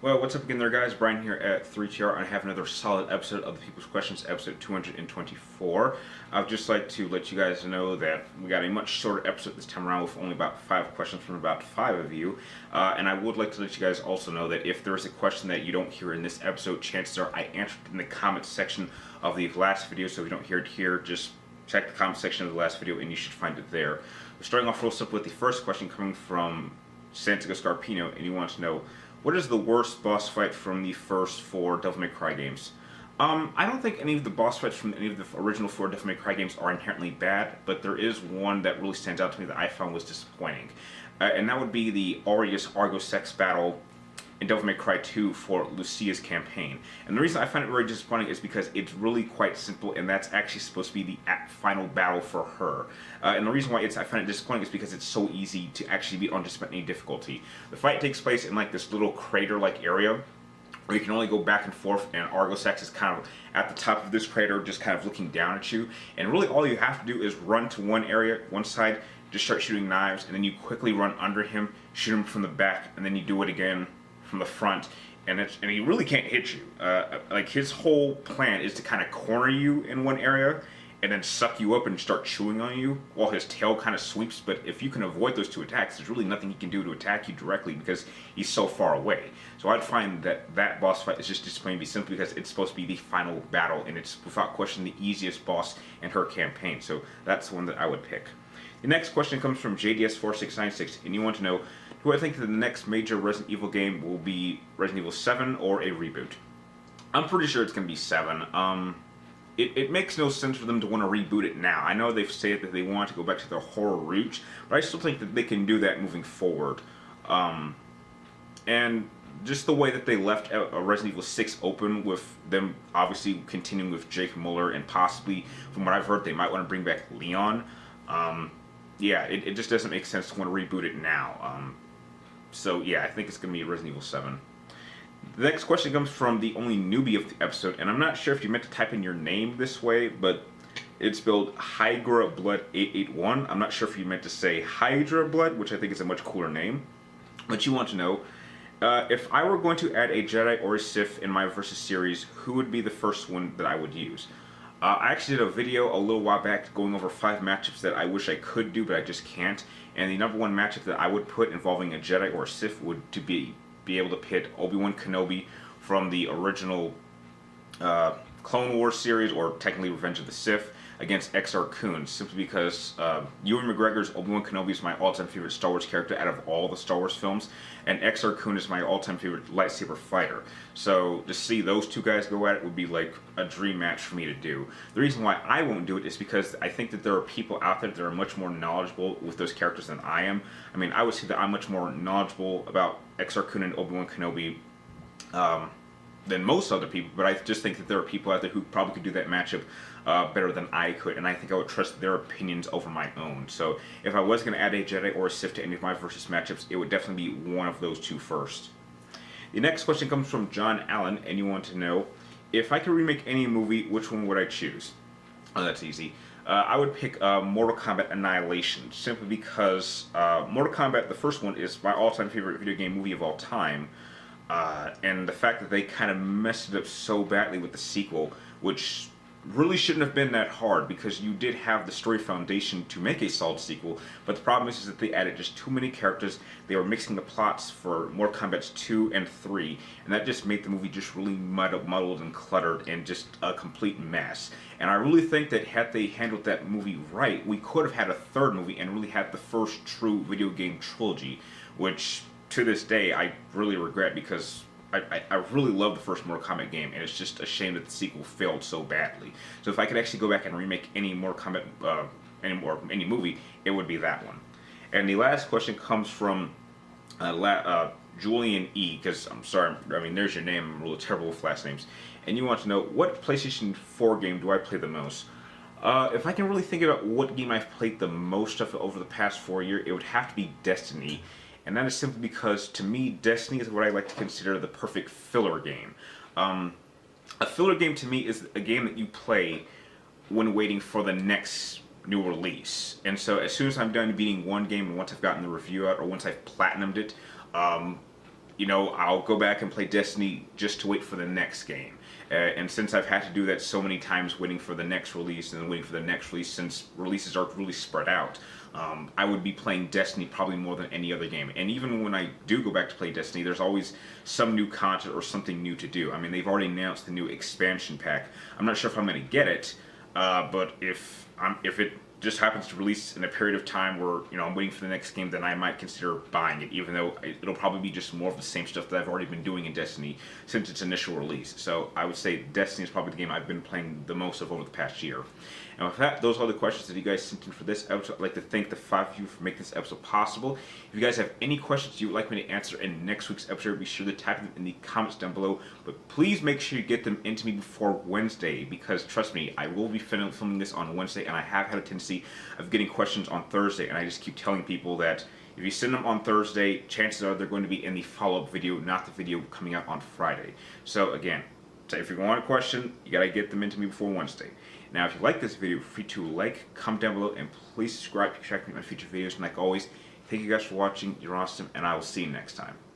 Well, what's up again there, guys? Brian here at 3TR, and I have another solid episode of the People's Questions, episode 224. I'd just like to let you guys know that we got a much shorter episode this time around with only about 5 questions from about 5 of you. And I would like to let you guys also know that if there's a question that you don't hear in this episode, chances are I answered it in the comments section of the last video, so if you don't hear it here, just check the comment section of the last video and you should find it there. We're starting off real simple with the first question coming from Santiago Scarpino, and he wants to know, what is the worst boss fight from the first 4 Devil May Cry games? I don't think any of the boss fights from any of the original 4 Devil May Cry games are inherently bad, but there is one that really stands out to me that I found was disappointing. And that would be the Aureus Argo-Sex battle in Devil May Cry 2 for Lucia's campaign. And the reason I find it very disappointing is because it's really quite simple, and that's actually supposed to be the final battle for her. And the reason why I find it disappointing is because it's so easy to actually beat on just about any difficulty. The fight takes place in like this little crater-like area, where you can only go back and forth, and Argo-Sex is kind of at the top of this crater, just kind of looking down at you. And really all you have to do is run to one area, one side, just start shooting knives, and then you quickly run under him, shoot him from the back, and then you do it again from the front, and he really can't hit you. Like, his whole plan is to kind of corner you in one area and then suck you up and start chewing on you while his tail kind of sweeps. But if you can avoid those 2 attacks, there's really nothing he can do to attack you directly because he's so far away. So I'd find that that boss fight is just disappointing to me simply because it's supposed to be the final battle, and it's without question the easiest boss in her campaign. So that's the one that I would pick. The next question comes from JDS4696, and you want to know, do I think that the next major Resident Evil game will be Resident Evil 7 or a reboot? I'm pretty sure it's going to be 7. It makes no sense for them to want to reboot it now. I know they've said that they want to go back to their horror roots, but I still think that they can do that moving forward. And just the way that they left Resident Evil 6 open, with them obviously continuing with Jake Muller, and possibly, from what I've heard, they might want to bring back Leon. Yeah, it just doesn't make sense to want to reboot it now. So yeah, I think it's going to be Resident Evil 7. The next question comes from the only newbie of the episode, and I'm not sure if you meant to type in your name this way, but it's spelled Hydra Blood 881. I'm not sure if you meant to say Hydra Blood, which I think is a much cooler name. But you want to know, if I were going to add a Jedi or a Sith in my Versus series, who would be the first one that I would use? I actually did a video a little while back going over 5 matchups that I wish I could do, but I just can't. And the number 1 matchup that I would put involving a Jedi or a Sith would to be able to pit Obi-Wan Kenobi from the original Clone Wars series, or technically Revenge of the Sith, against Exar Kun, simply because Ewan McGregor's Obi-Wan Kenobi is my all-time favorite Star Wars character out of all the Star Wars films, and Exar Kun is my all-time favorite lightsaber fighter. So to see those 2 guys go at it would be like a dream match for me to do. The reason why I won't do it is because I think that there are people out there that are much more knowledgeable with those characters than I am. I mean, I would say that I'm much more knowledgeable about Exar Kun and Obi-Wan Kenobi than most other people, but I just think that there are people out there who probably could do that matchup better than I could, and I think I would trust their opinions over my own. So if I was going to add a Jedi or a Sith to any of my Versus matchups, it would definitely be one of those 2 first. The next question comes from John Allen, and you want to know, if I could remake any movie, which one would I choose? Oh, that's easy. I would pick Mortal Kombat Annihilation, simply because Mortal Kombat, the first one, is my all-time favorite video game movie of all time. And the fact that they kind of messed it up so badly with the sequel, which really shouldn't have been that hard, because you did have the story foundation to make a solid sequel, but the problem is that they added just too many characters. They were mixing the plots for Mortal Kombat 2 and 3, and that just made the movie just really muddled and cluttered and just a complete mess. And I really think that had they handled that movie right, we could have had a 3rd movie and really had the first true video game trilogy, which to this day I really regret, because I really love the first Mortal Kombat game, and it's just a shame that the sequel failed so badly. So if I could actually go back and remake any Mortal Kombat, any movie, it would be that one. And the last question comes from Julian E, because I'm sorry, I mean, there's your name, I'm really terrible with last names. And you want to know, what PlayStation 4 game do I play the most? If I can really think about what game I've played the most of over the past 4 years, it would have to be Destiny. And that is simply because, to me, Destiny is what I like to consider the perfect filler game. A filler game, to me, is a game that you play when waiting for the next new release. And so as soon as I'm done beating one game, and once I've gotten the review out, or once I've platinumed it, you know, I'll go back and play Destiny just to wait for the next game. And since I've had to do that so many times, waiting for the next release and then waiting for the next release, since releases are really spread out, I would be playing Destiny probably more than any other game. And even when I do go back to play Destiny, there's always some new content or something new to do. I mean, they've already announced the new expansion pack. I'm not sure if I'm going to get it, but if it just happens to release in a period of time where, you know, I'm waiting for the next game, then I might consider buying it, even though it'll probably be just more of the same stuff that I've already been doing in Destiny since its initial release. So I would say Destiny is probably the game I've been playing the most of over the past year. And with that, those are the questions that you guys sent in for this episode. I'd like to thank the 5 of you for making this episode possible. If you guys have any questions you would like me to answer in next week's episode, be sure to type them in the comments down below. But please make sure you get them into me before Wednesday, because trust me, I will be filming this on Wednesday, and I have had a tendency of getting questions on Thursday, and I just keep telling people that if you send them on Thursday, chances are they're going to be in the follow-up video, not the video coming out on Friday. So again, if you want a question, you gotta get them into me before Wednesday. Now, if you like this video, feel free to like, comment down below, and please subscribe to check me on future videos. And like always, thank you guys for watching. You're awesome, and I will see you next time.